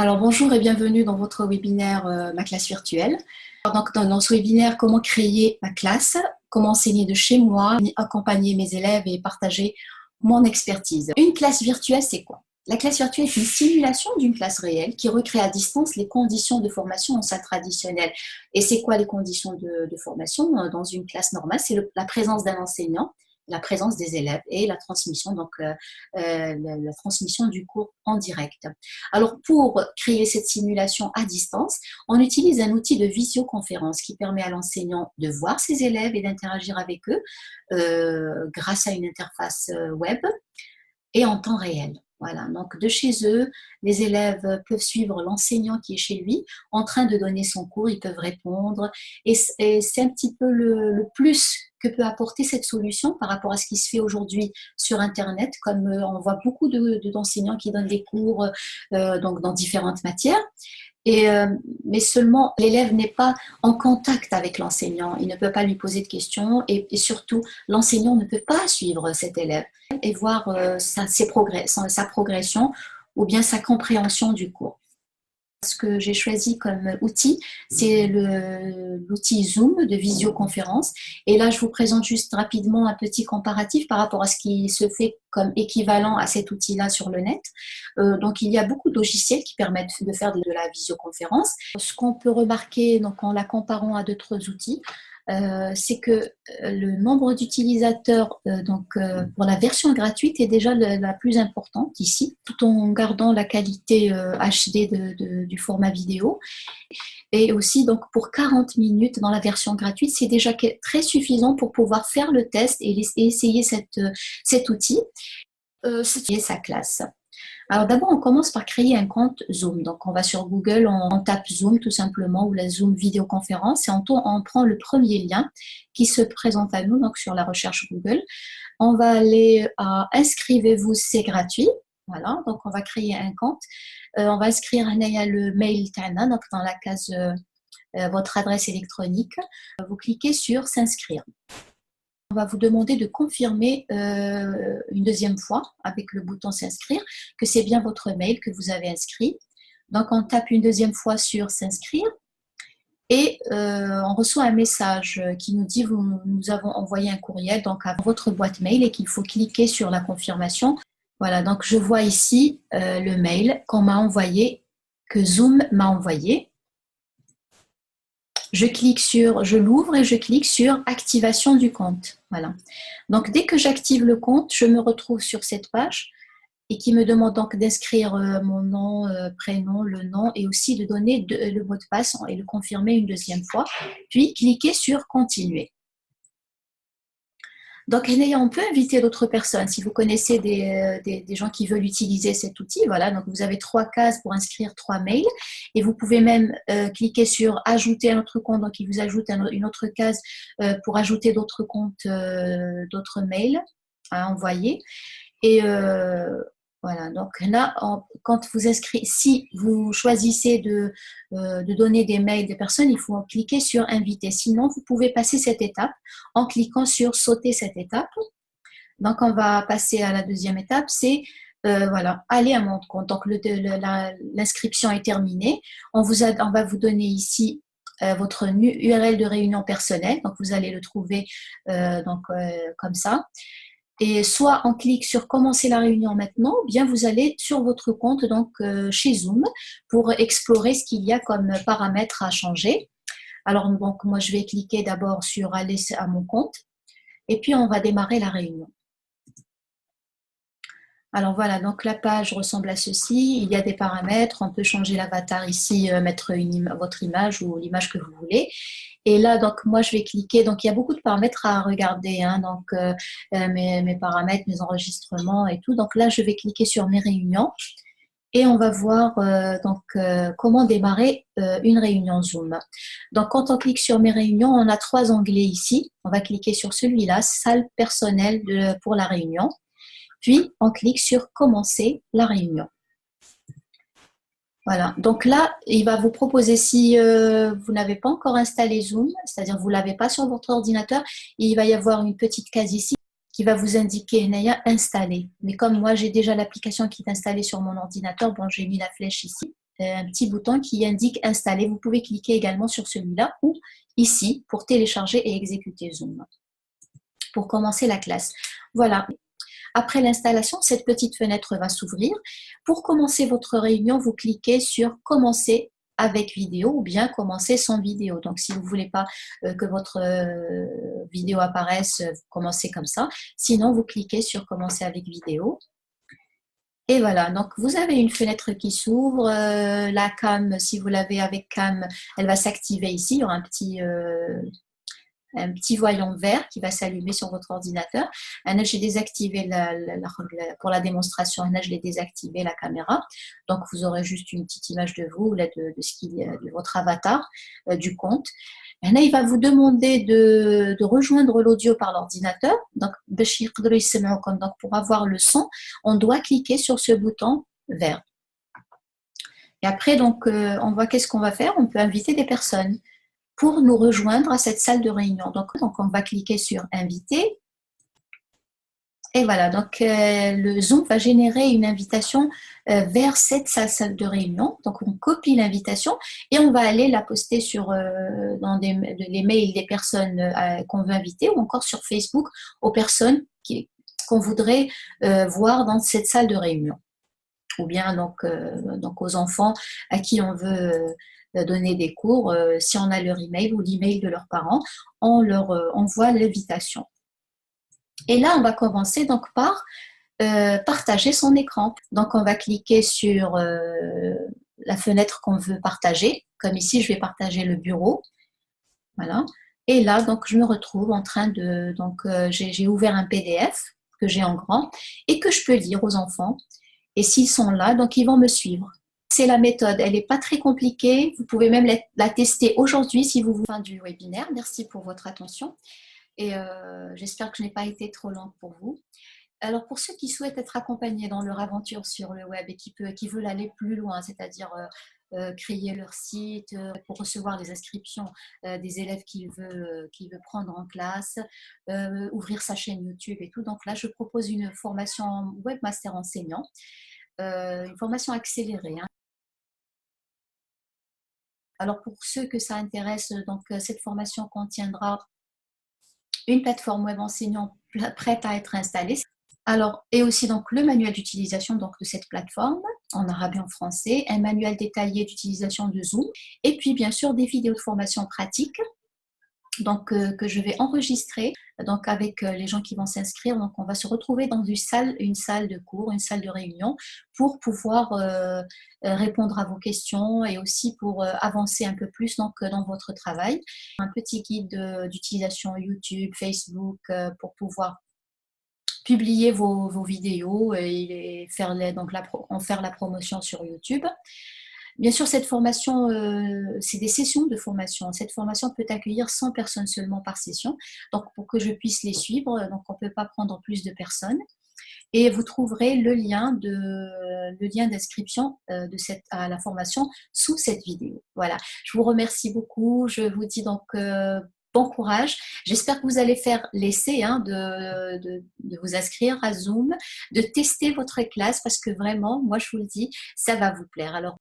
Alors bonjour et bienvenue dans votre webinaire Ma classe virtuelle. Donc dans ce webinaire, comment créer ma classe, comment enseigner de chez moi, accompagner mes élèves et partager mon expertise. Une classe virtuelle, c'est quoi? La classe virtuelle est une simulation d'une classe réelle qui recrée à distance les conditions de formation en salle traditionnelle. Et c'est quoi les conditions de formation dans une classe normale? C'est la présence d'un enseignant, la présence des élèves et la transmission, la transmission du cours en direct. Alors, pour créer cette simulation à distance, on utilise un outil de visioconférence qui permet à l'enseignant de voir ses élèves et d'interagir avec eux grâce à une interface web et en temps réel. Voilà, donc de chez eux, les élèves peuvent suivre l'enseignant qui est chez lui en train de donner son cours, ils peuvent répondre. Et c'est un petit peu le plus que peut apporter cette solution par rapport à ce qui se fait aujourd'hui sur Internet, comme on voit beaucoup d'enseignants qui donnent des cours donc dans différentes matières. Mais seulement l'élève n'est pas en contact avec l'enseignant, il ne peut pas lui poser de questions et surtout l'enseignant ne peut pas suivre cet élève et voir sa progression ou bien sa compréhension du cours. Ce que j'ai choisi comme outil, c'est l'outil Zoom de visioconférence. Et là, je vous présente juste rapidement un petit comparatif par rapport à ce qui se fait comme équivalent à cet outil-là sur le net. Donc, il y a beaucoup de logiciels qui permettent de faire de la visioconférence. Ce qu'on peut remarquer donc, en la comparant à d'autres outils, c'est que le nombre d'utilisateurs pour la version gratuite est déjà la plus importante ici, tout en gardant la qualité HD du format vidéo. Et aussi, donc, pour 40 minutes dans la version gratuite, c'est déjà très suffisant pour pouvoir faire le test et essayer cet outil, c'est sa classe. Alors d'abord, on commence par créer un compte Zoom. Donc on va sur Google, on tape Zoom tout simplement, ou la Zoom vidéoconférence, et on prend le premier lien qui se présente à nous, donc sur la recherche Google. On va aller à Inscrivez-vous, c'est gratuit. Voilà, donc on va créer un compte. On va inscrire le mail Tana, donc dans la case votre adresse électronique. Vous cliquez sur S'inscrire. On va vous demander de confirmer une deuxième fois avec le bouton s'inscrire que c'est bien votre mail que vous avez inscrit. Donc on tape une deuxième fois sur s'inscrire et on reçoit un message qui nous dit nous avons envoyé un courriel donc à votre boîte mail et qu'il faut cliquer sur la confirmation. Voilà, donc je vois ici le mail qu'on m'a envoyé, que Zoom m'a envoyé. Je l'ouvre et je clique sur activation du compte. Voilà. Donc, dès que j'active le compte, je me retrouve sur cette page et qui me demande donc d'inscrire mon nom, prénom, le nom et aussi de donner le mot de passe et le confirmer une deuxième fois. Puis, cliquer sur continuer. Donc, on peut inviter d'autres personnes. Si vous connaissez des gens qui veulent utiliser cet outil, voilà, donc vous avez 3 cases pour inscrire 3 mails et vous pouvez même cliquer sur ajouter un autre compte, donc il vous ajoute une autre case pour ajouter d'autres comptes, d'autres mails à envoyer. Et voilà, donc là, quand vous inscrivez, si vous choisissez de donner des mails des personnes, il faut cliquer sur inviter. Sinon, vous pouvez passer cette étape en cliquant sur sauter cette étape. Donc, on va passer à la deuxième étape, c'est voilà, aller à mon compte. Donc, l'inscription est terminée. On va vous donner ici votre URL de réunion personnelle. Donc, vous allez le trouver comme ça. Et soit on clique sur commencer la réunion maintenant, ou bien vous allez sur votre compte donc chez Zoom pour explorer ce qu'il y a comme paramètres à changer. Alors donc moi je vais cliquer d'abord sur aller à mon compte et puis on va démarrer la réunion. Alors voilà, donc la page ressemble à ceci. Il y a des paramètres. On peut changer l'avatar ici, mettre votre image ou l'image que vous voulez. Et là, donc moi, je vais cliquer. Donc, il y a beaucoup de paramètres à regarder. Hein, donc, mes paramètres, mes enregistrements et tout. Donc là, je vais cliquer sur mes réunions. Et on va voir comment démarrer une réunion Zoom. Donc, quand on clique sur mes réunions, on a 3 onglets ici. On va cliquer sur celui-là, salle personnelle pour la réunion. Puis, on clique sur commencer la réunion. Voilà, donc là, il va vous proposer, si vous n'avez pas encore installé Zoom, c'est-à-dire que vous ne l'avez pas sur votre ordinateur, il va y avoir une petite case ici qui va vous indiquer Naya installé. Mais comme moi, j'ai déjà l'application qui est installée sur mon ordinateur, bon, j'ai mis la flèche ici. un petit bouton qui indique installer. Vous pouvez cliquer également sur celui-là ou ici pour télécharger et exécuter Zoom pour commencer la classe. Voilà. Après l'installation, cette petite fenêtre va s'ouvrir. Pour commencer votre réunion, vous cliquez sur commencer avec vidéo ou bien commencer sans vidéo. Donc, si vous ne voulez pas que votre vidéo apparaisse, vous commencez comme ça. Sinon, vous cliquez sur commencer avec vidéo. Et voilà, donc vous avez une fenêtre qui s'ouvre, la cam, si vous l'avez avec cam, elle va s'activer ici, il y aura un petit voyant vert qui va s'allumer sur votre ordinateur. J'ai désactivé pour la démonstration, je l'ai désactivé la caméra, donc vous aurez juste une petite image de vous, de votre avatar du compte. Il va vous demander de rejoindre l'audio par l'ordinateur. Donc, pour avoir le son, on doit cliquer sur ce bouton vert. Et après, donc, on voit qu'est-ce qu'on va faire. On peut inviter des personnes pour nous rejoindre à cette salle de réunion. Donc on va cliquer sur inviter. Et voilà, donc le Zoom va générer une invitation vers cette salle de réunion. Donc on copie l'invitation et on va aller la poster dans les mails des personnes qu'on veut inviter ou encore sur Facebook aux personnes qu'on voudrait voir dans cette salle de réunion. Ou bien donc aux enfants à qui on veut donner des cours, si on a leur email ou l'email de leurs parents, on leur envoie l'invitation. Et là, on va commencer donc par partager son écran. Donc, on va cliquer sur la fenêtre qu'on veut partager. Comme ici, je vais partager le bureau. Voilà. Et là, donc, je me retrouve en train de... Donc, j'ai ouvert un PDF que j'ai en grand et que je peux lire aux enfants. Et s'ils sont là, donc ils vont me suivre. C'est la méthode, elle n'est pas très compliquée. Vous pouvez même la tester aujourd'hui si vous fin du webinaire. Merci pour votre attention et j'espère que je n'ai pas été trop lente pour vous. Alors pour ceux qui souhaitent être accompagnés dans leur aventure sur le web et qui veulent aller plus loin, c'est-à-dire créer leur site pour recevoir les inscriptions des élèves qu'il veut prendre en classe, ouvrir sa chaîne YouTube et tout. Donc là, je propose une formation webmaster enseignant, une formation accélérée. Hein. Alors pour ceux que ça intéresse, donc cette formation contiendra une plateforme web enseignant prête à être installée. Alors, et aussi donc le manuel d'utilisation de cette plateforme en arabe et en français, un manuel détaillé d'utilisation de Zoom, et puis bien sûr des vidéos de formation pratique donc, que je vais enregistrer donc, avec les gens qui vont s'inscrire. Donc, on va se retrouver dans une salle de cours, une salle de réunion pour pouvoir répondre à vos questions et aussi pour avancer un peu plus donc, dans votre travail. Un petit guide d'utilisation YouTube, Facebook pour pouvoir publier vos vidéos et en faire la promotion sur YouTube. Bien sûr, cette formation, c'est des sessions de formation. Cette formation peut accueillir 100 personnes seulement par session. Donc, pour que je puisse les suivre, donc on ne peut pas prendre plus de personnes. Et vous trouverez le lien d'inscription à la formation sous cette vidéo. Voilà, je vous remercie beaucoup. Je vous dis donc bon courage. J'espère que vous allez faire l'essai de vous inscrire à Zoom, de tester votre classe parce que vraiment, moi je vous le dis, ça va vous plaire. Alors,